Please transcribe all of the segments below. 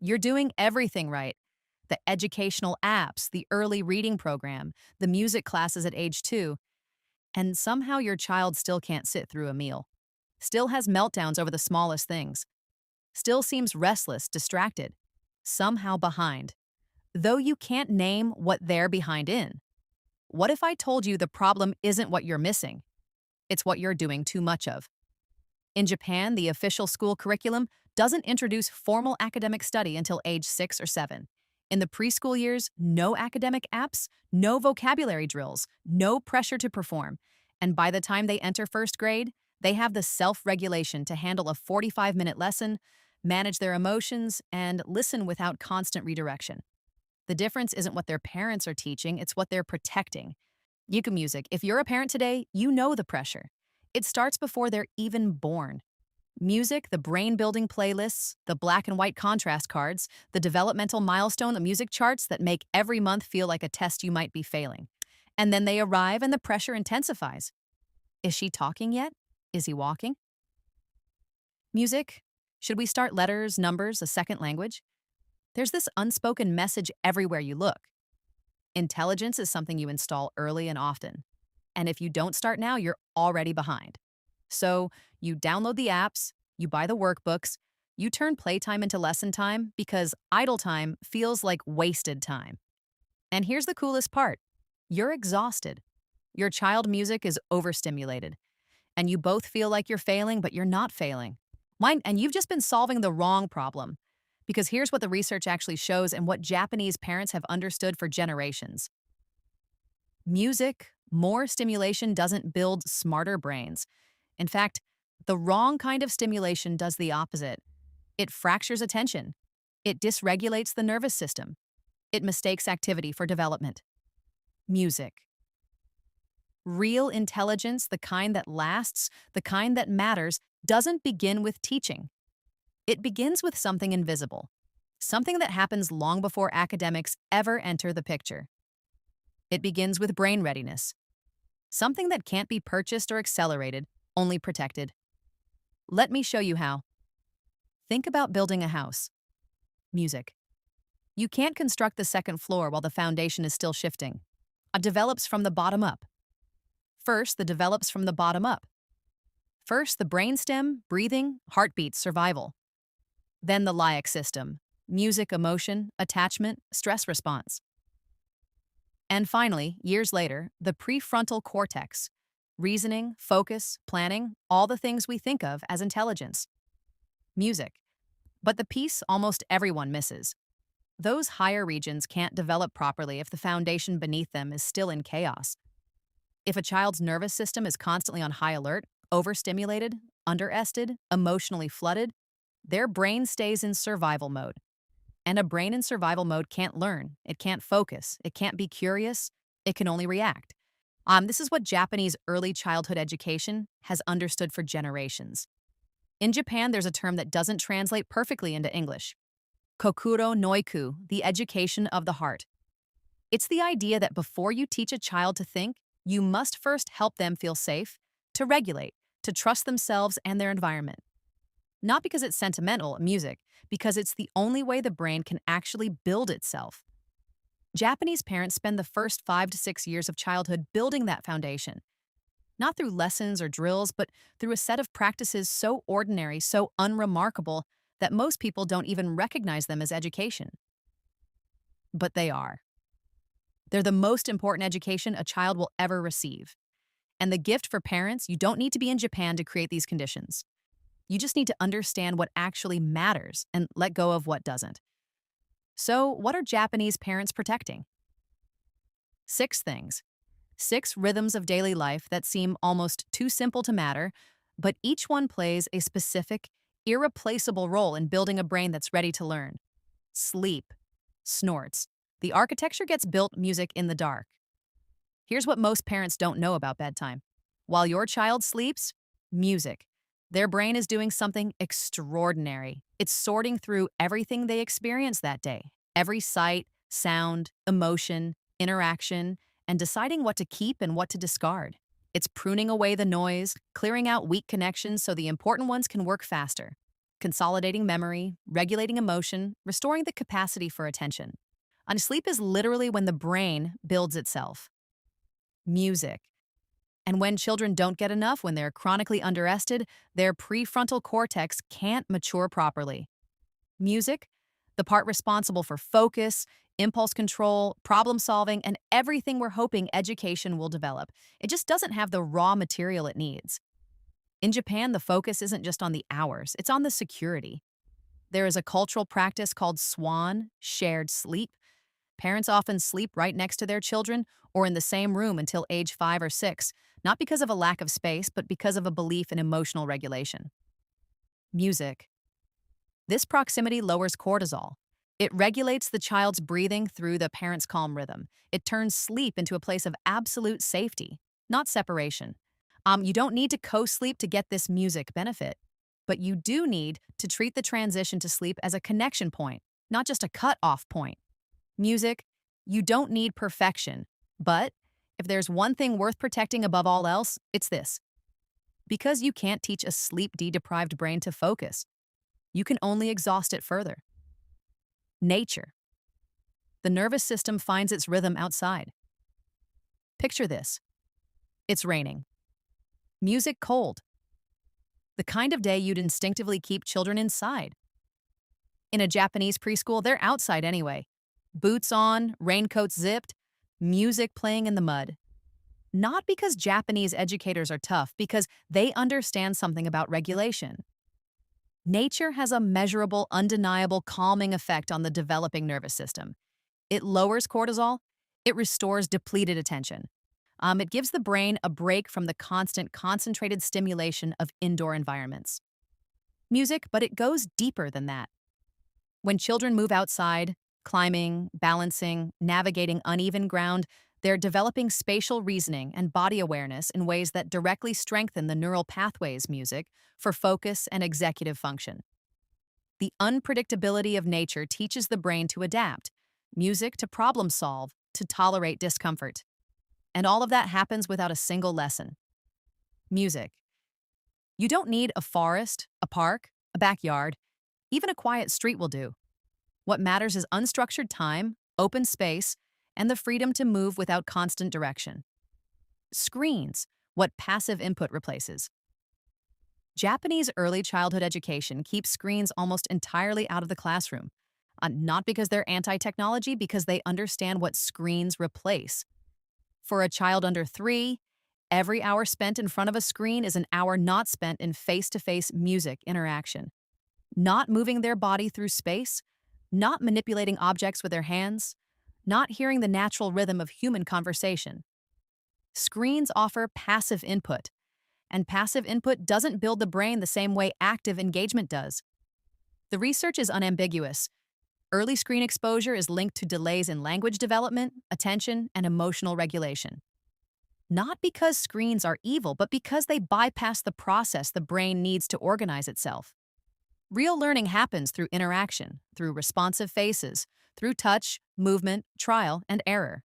You're doing everything right. The educational apps, the early reading program, the music classes at age 2, and somehow your child still can't sit through a meal. Still has meltdowns over the smallest things. Still seems restless, distracted, somehow behind. Though you can't name what they're behind in. What if I told you the problem isn't what you're missing? It's what you're doing too much of. In Japan, the official school curriculum doesn't introduce formal academic study until age 6 or 7. In the preschool years, no academic apps, no vocabulary drills, no pressure to perform. And by the time they enter first grade, they have the self-regulation to handle a 45-minute lesson, manage their emotions, and listen without constant redirection. The difference isn't what their parents are teaching, it's what they're protecting. Yuka Music, if you're a parent today, you know the pressure. It starts before they're even born. Music, the brain-building playlists, the black and white contrast cards, the developmental milestone the music charts that make every month feel like a test you might be failing. And then they arrive and the pressure intensifies. Is she talking yet? Is he walking? Music? Should we start letters, numbers, a second language? There's this unspoken message everywhere you look. Intelligence is something you install early and often. And if you don't start now, you're already behind. So you download the apps, you buy the workbooks, you turn playtime into lesson time because idle time feels like wasted time. And here's the coolest part. You're exhausted. Your child music is overstimulated. And you both feel like you're failing, but you're not failing. And you've just been solving the wrong problem. Because here's what the research actually shows and what Japanese parents have understood for generations. Music, more stimulation doesn't build smarter brains. In fact, the wrong kind of stimulation does the opposite. It fractures attention. It dysregulates the nervous system. It mistakes activity for development. Music. Real intelligence, the kind that lasts, the kind that matters, doesn't begin with teaching. It begins with something invisible, something that happens long before academics ever enter the picture. It begins with brain readiness, something that can't be purchased or accelerated, only protected. Let me show you how. Think about building a house. Music. You can't construct the second floor while the foundation is still shifting. It develops from the bottom up. First, the develops from the bottom up. First, the brainstem, breathing, heartbeat, survival. Then the limbic system, music, emotion, attachment, stress response. And finally, years later, the prefrontal cortex, reasoning, focus, planning, all the things we think of as intelligence. Music. But the piece almost everyone misses. Those higher regions can't develop properly if the foundation beneath them is still in chaos. If a child's nervous system is constantly on high alert, overstimulated, underestimated, emotionally flooded, their brain stays in survival mode. And a brain in survival mode can't learn, it can't focus, it can't be curious, it can only react. This is what Japanese early childhood education has understood for generations. In Japan, there's a term that doesn't translate perfectly into English. Kokuro noiku, the education of the heart. It's the idea that before you teach a child to think, you must first help them feel safe, to regulate, to trust themselves and their environment. Not because it's sentimental, music, because it's the only way the brain can actually build itself. Japanese parents spend the first 5 to 6 years of childhood building that foundation. Not through lessons or drills, but through a set of practices so ordinary, so unremarkable, that most people don't even recognize them as education. But they are. They're the most important education a child will ever receive. And the gift for parents, you don't need to be in Japan to create these conditions. You just need to understand what actually matters and let go of what doesn't. So, what are Japanese parents protecting? 6 things. 6 rhythms of daily life that seem almost too simple to matter, but each one plays a specific, irreplaceable role in building a brain that's ready to learn. Sleep. Snorts. The architecture gets built music in the dark. Here's what most parents don't know about bedtime. While your child sleeps, music. Their brain is doing something extraordinary. It's sorting through everything they experience that day. Every sight, sound, emotion, interaction, and deciding what to keep and what to discard. It's pruning away the noise, clearing out weak connections so the important ones can work faster. consolidating memory, regulating emotion, restoring the capacity for attention. And sleep is literally when the brain builds itself. Music. And when children don't get enough, when they're chronically underrested, their prefrontal cortex can't mature properly. Music, the part responsible for focus, impulse control, problem solving, and everything we're hoping education will develop. It just doesn't have the raw material it needs. In Japan, the focus isn't just on the hours, it's on the security. There is a cultural practice called swan, shared sleep. Parents often sleep right next to their children or in the same room until age 5 or 6, not because of a lack of space, but because of a belief in emotional regulation. Music. This proximity lowers cortisol. It regulates the child's breathing through the parent's calm rhythm. It turns sleep into a place of absolute safety, not separation. You don't need to co-sleep to get this music benefit, but you do need to treat the transition to sleep as a connection point, not just a cut-off point. Music, you don't need perfection, but if there's one thing worth protecting above all else, it's this. Because you can't teach a sleep-deprived brain to focus, you can only exhaust it further. Nature. The nervous system finds its rhythm outside. Picture this. It's raining. Music cold. The kind of day you'd instinctively keep children inside. In a Japanese preschool, they're outside anyway. Boots on, raincoats zipped, music playing in the mud. Not because Japanese educators are tough, because they understand something about regulation. Nature has a measurable, undeniable calming effect on the developing nervous system. It lowers cortisol. It restores depleted attention. It gives the brain a break from the constant, concentrated stimulation of indoor environments. Music, but it goes deeper than that. When children move outside, climbing, balancing, navigating uneven ground, they're developing spatial reasoning and body awareness in ways that directly strengthen the neural pathways music for focus and executive function. The unpredictability of nature teaches the brain to adapt, music to problem solve, to tolerate discomfort. And all of that happens without a single lesson. Music. You don't need a forest, a park, a backyard. Even a quiet street will do. What matters is unstructured time, open space, and the freedom to move without constant direction. Screens, what passive input replaces. Japanese early childhood education keeps screens almost entirely out of the classroom. Not because they're anti-technology, because they understand what screens replace. For a child under 3, every hour spent in front of a screen is an hour not spent in face-to-face music interaction. Not moving their body through space, not manipulating objects with their hands, not hearing the natural rhythm of human conversation. Screens offer passive input, and passive input doesn't build the brain the same way active engagement does. The research is unambiguous. Early screen exposure is linked to delays in language development, attention, and emotional regulation. Not because screens are evil, but because they bypass the process the brain needs to organize itself. Real learning happens through interaction, through responsive faces, through touch, movement, trial, and error.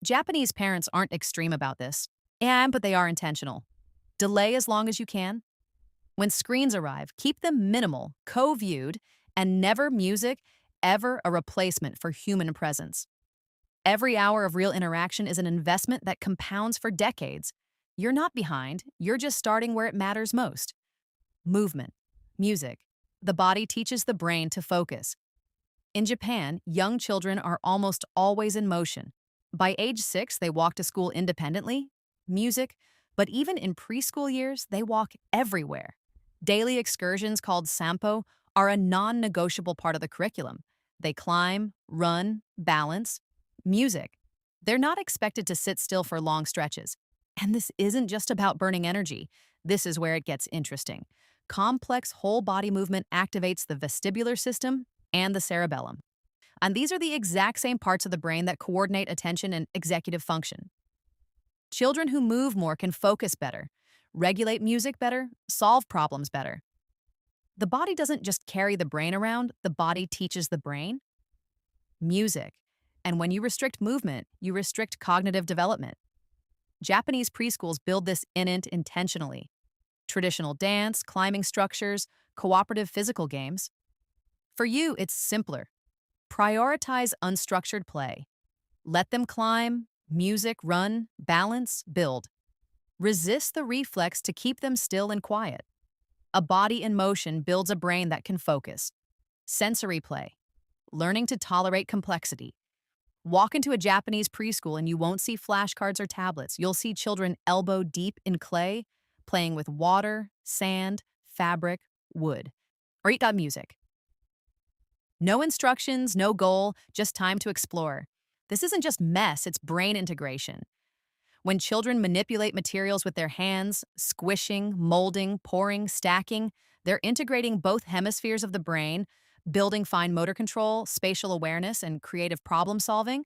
Japanese parents aren't extreme about this, but they are intentional. Delay as long as you can. When screens arrive, keep them minimal, co-viewed, and never music, ever a replacement for human presence. Every hour of real interaction is an investment that compounds for decades. You're not behind, you're just starting where it matters most. Movement, music. The body teaches the brain to focus. In Japan, young children are almost always in motion. By age 6, they walk to school independently. Music, but even in preschool years, they walk everywhere. Daily excursions called sampo are a non-negotiable part of the curriculum. They climb, run, balance. Music. They're not expected to sit still for long stretches. And this isn't just about burning energy. This is where it gets interesting. Complex whole body movement activates the vestibular system and the cerebellum. And these are the exact same parts of the brain that coordinate attention and executive function. Children who move more can focus better, regulate music better, solve problems better. The body doesn't just carry the brain around, the body teaches the brain. Music. And when you restrict movement, you restrict cognitive development. Japanese preschools build this intentionally. Traditional dance, climbing structures, cooperative physical games. For you, it's simpler. Prioritize unstructured play. Let them climb, music, run, balance, build. Resist the reflex to keep them still and quiet. A body in motion builds a brain that can focus. Sensory play. Learning to tolerate complexity. Walk into a Japanese preschool and you won't see flashcards or tablets. You'll see children elbow deep in clay, playing with water, sand, fabric, wood. Or eat got music. No instructions, no goal, just time to explore. This isn't just mess, it's brain integration. When children manipulate materials with their hands, squishing, molding, pouring, stacking, they're integrating both hemispheres of the brain, building fine motor control, spatial awareness, and creative problem solving.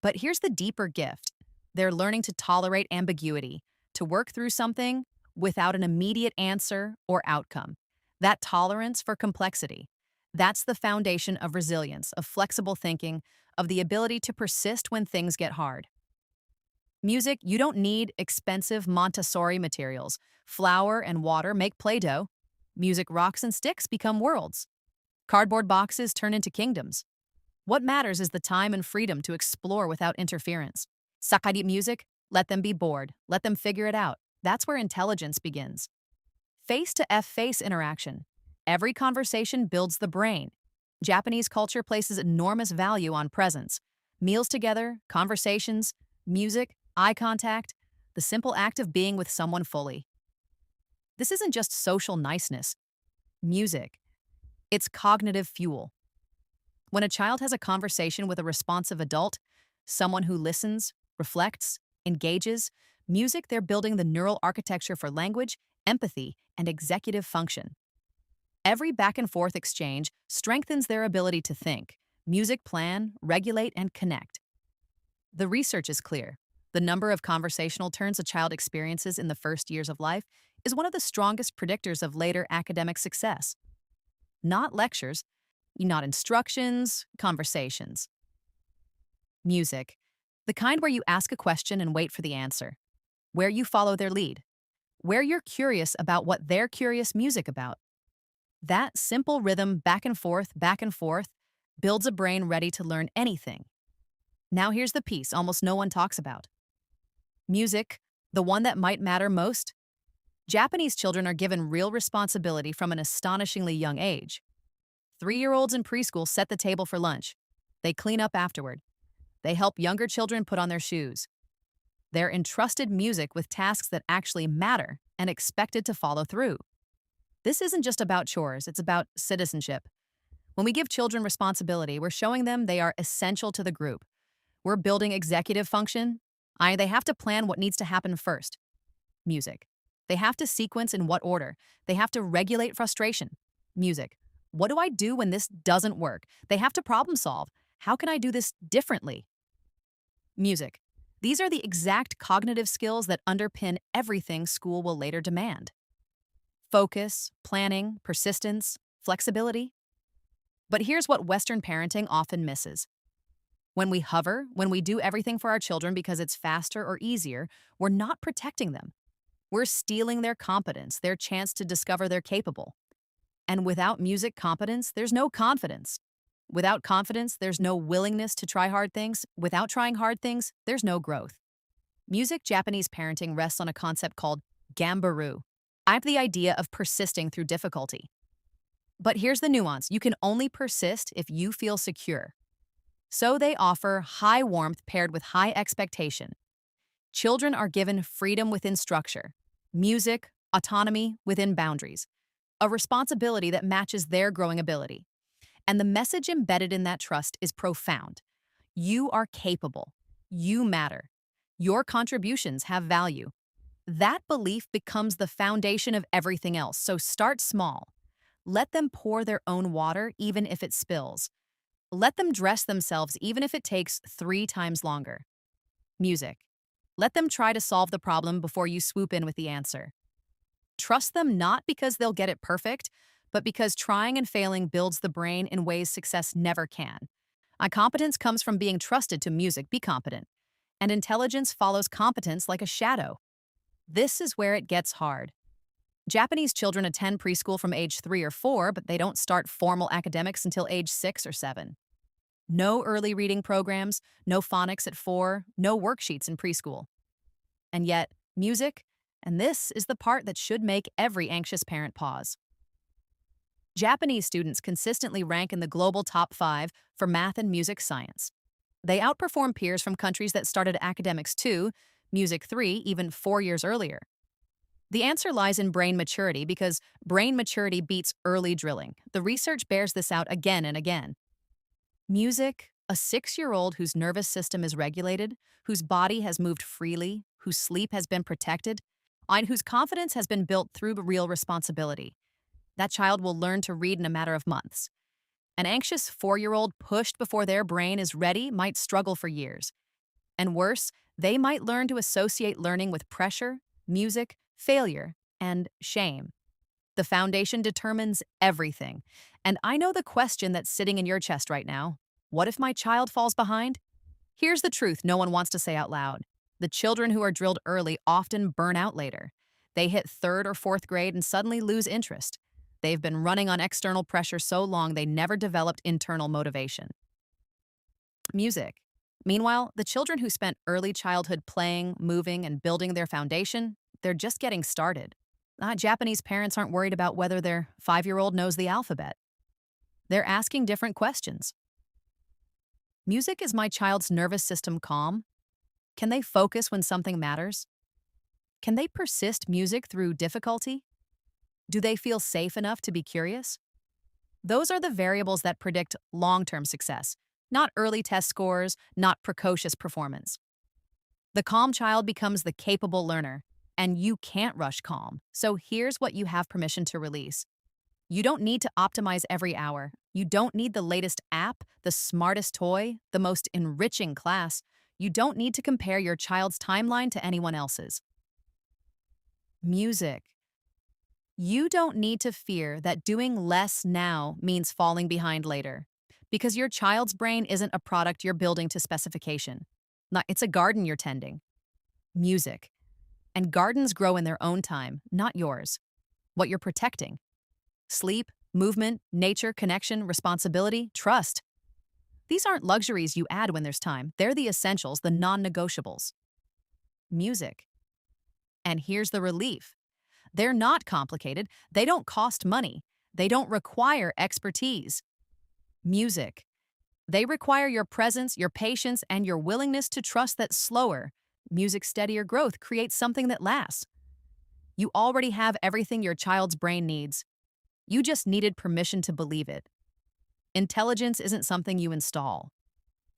But here's the deeper gift. They're learning to tolerate ambiguity, to work through something without an immediate answer or outcome. That tolerance for complexity. That's the foundation of resilience, of flexible thinking, of the ability to persist when things get hard. Music, you don't need expensive Montessori materials. Flour and water make Play-Doh. Music rocks and sticks become worlds. Cardboard boxes turn into kingdoms. What matters is the time and freedom to explore without interference. Sakari music, let them be bored. Let them figure it out. That's where intelligence begins. Face-to-face interaction. Every conversation builds the brain. Japanese culture places enormous value on presence. Meals together, conversations, music, eye contact, the simple act of being with someone fully. This isn't just social niceness. Music. It's cognitive fuel. When a child has a conversation with a responsive adult, someone who listens, reflects, engages, music, they're building the neural architecture for language, empathy, and executive function. Every back and forth exchange strengthens their ability to think, music, plan, regulate, and connect. The research is clear. The number of conversational turns a child experiences in the first years of life is one of the strongest predictors of later academic success. Not lectures, not instructions, conversations. Music, the kind where you ask a question and wait for the answer, where you follow their lead, where you're curious about what they're curious music about. That simple rhythm back and forth, builds a brain ready to learn anything. Now here's the piece almost no one talks about. Music, the one that might matter most. Japanese children are given real responsibility from an astonishingly young age. 3-year-olds in preschool set the table for lunch. They clean up afterward. They help younger children put on their shoes. They're entrusted music with tasks that actually matter and expected to follow through. This isn't just about chores, it's about citizenship. When we give children responsibility, we're showing them they are essential to the group. We're building executive function. They have to plan what needs to happen first. Music. They have to sequence in what order. They have to regulate frustration. Music. What do I do when this doesn't work? They have to problem solve. How can I do this differently? Music. These are the exact cognitive skills that underpin everything school will later demand. Focus, planning, persistence, flexibility. But here's what Western parenting often misses. When we hover, when we do everything for our children because it's faster or easier, we're not protecting them. We're stealing their competence, their chance to discover they're capable. And without music competence, there's no confidence. Without confidence, there's no willingness to try hard things. Without trying hard things, there's no growth. Music Japanese parenting rests on a concept called gambaru. I have the idea of persisting through difficulty. But here's the nuance. You can only persist if you feel secure. So they offer high warmth paired with high expectation. Children are given freedom within structure, music, autonomy within boundaries, a responsibility that matches their growing ability. And the message embedded in that trust is profound. You are capable. You matter. Your contributions have value. That belief becomes the foundation of everything else, so start small. Let them pour their own water even if it spills. Let them dress themselves even if it takes 3 times longer. Music. Let them try to solve the problem before you swoop in with the answer. Trust them not because they'll get it perfect, but because trying and failing builds the brain in ways success never can. Competence comes from being trusted to music, be competent. And intelligence follows competence like a shadow. This is where it gets hard. Japanese children attend preschool from age 3 or 4, but they don't start formal academics until age 6 or 7. No early reading programs, no phonics at 4, no worksheets in preschool. And yet, music, and this is the part that should make every anxious parent pause. Japanese students consistently rank in the global top 5 for math and music science. They outperform peers from countries that started academics 2, music 3, even 4 years earlier. The answer lies in brain maturity because brain maturity beats early drilling. The research bears this out again and again. Music, a 6-year-old whose nervous system is regulated, whose body has moved freely, whose sleep has been protected, and whose confidence has been built through real responsibility. That child will learn to read in a matter of months. An anxious 4-year-old pushed before their brain is ready might struggle for years. And worse, they might learn to associate learning with pressure, music, failure, and shame. The foundation determines everything. And I know the question that's sitting in your chest right now. What if my child falls behind? Here's the truth no one wants to say out loud. The children who are drilled early often burn out later. They hit 3rd or 4th grade and suddenly lose interest. They've been running on external pressure so long they never developed internal motivation. Music. Meanwhile, the children who spent early childhood playing, moving, and building their foundation, they're just getting started. Japanese parents aren't worried about whether their 5-year-old knows the alphabet. They're asking different questions. Music, is my child's nervous system calm? Can they focus when something matters? Can they persist music through difficulty? Do they feel safe enough to be curious? Those are the variables that predict long-term success, not early test scores, not precocious performance. The calm child becomes the capable learner, and you can't rush calm. So here's what you have permission to release. You don't need to optimize every hour. You don't need the latest app, the smartest toy, the most enriching class. You don't need to compare your child's timeline to anyone else's. Music. You don't need to fear that doing less now means falling behind later, because your child's brain isn't a product you're building to specification. It's a garden you're tending. Music. And gardens grow in their own time, not yours. What you're protecting. Sleep, movement, nature, connection, responsibility, trust. These aren't luxuries you add when there's time. They're the essentials, the non-negotiables. Music. And here's the relief. They're not complicated. They don't cost money. They don't require expertise. Music. They require your presence, your patience, and your willingness to trust that slower, music steadier growth creates something that lasts. You already have everything your child's brain needs. You just needed permission to believe it. Intelligence isn't something you install.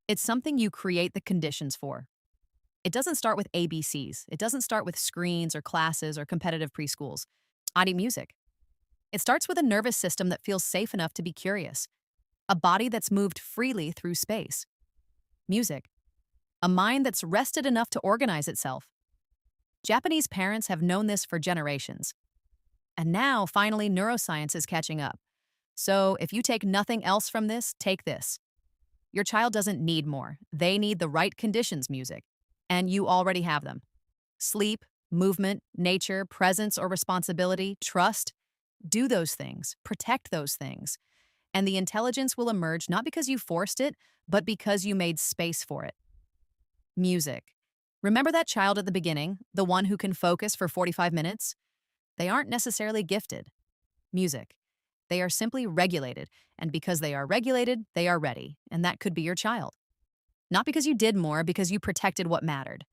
It's something you create the conditions for. It doesn't start with ABCs. It doesn't start with screens or classes or competitive preschools. Music. It starts with a nervous system that feels safe enough to be curious. A body that's moved freely through space. Music. A mind that's rested enough to organize itself. Japanese parents have known this for generations. And now, finally, neuroscience is catching up. So, if you take nothing else from this, take this. Your child doesn't need more. They need the right conditions, music. And you already have them. Sleep, movement, nature, presence or responsibility, trust. Do those things. Protect those things. And the intelligence will emerge not because you forced it, but because you made space for it. Music. Remember that child at the beginning, the one who can focus for 45 minutes? They aren't necessarily gifted. Music. They are simply regulated, and because they are regulated, they are ready, and that could be your child. Not because you did more, because you protected what mattered.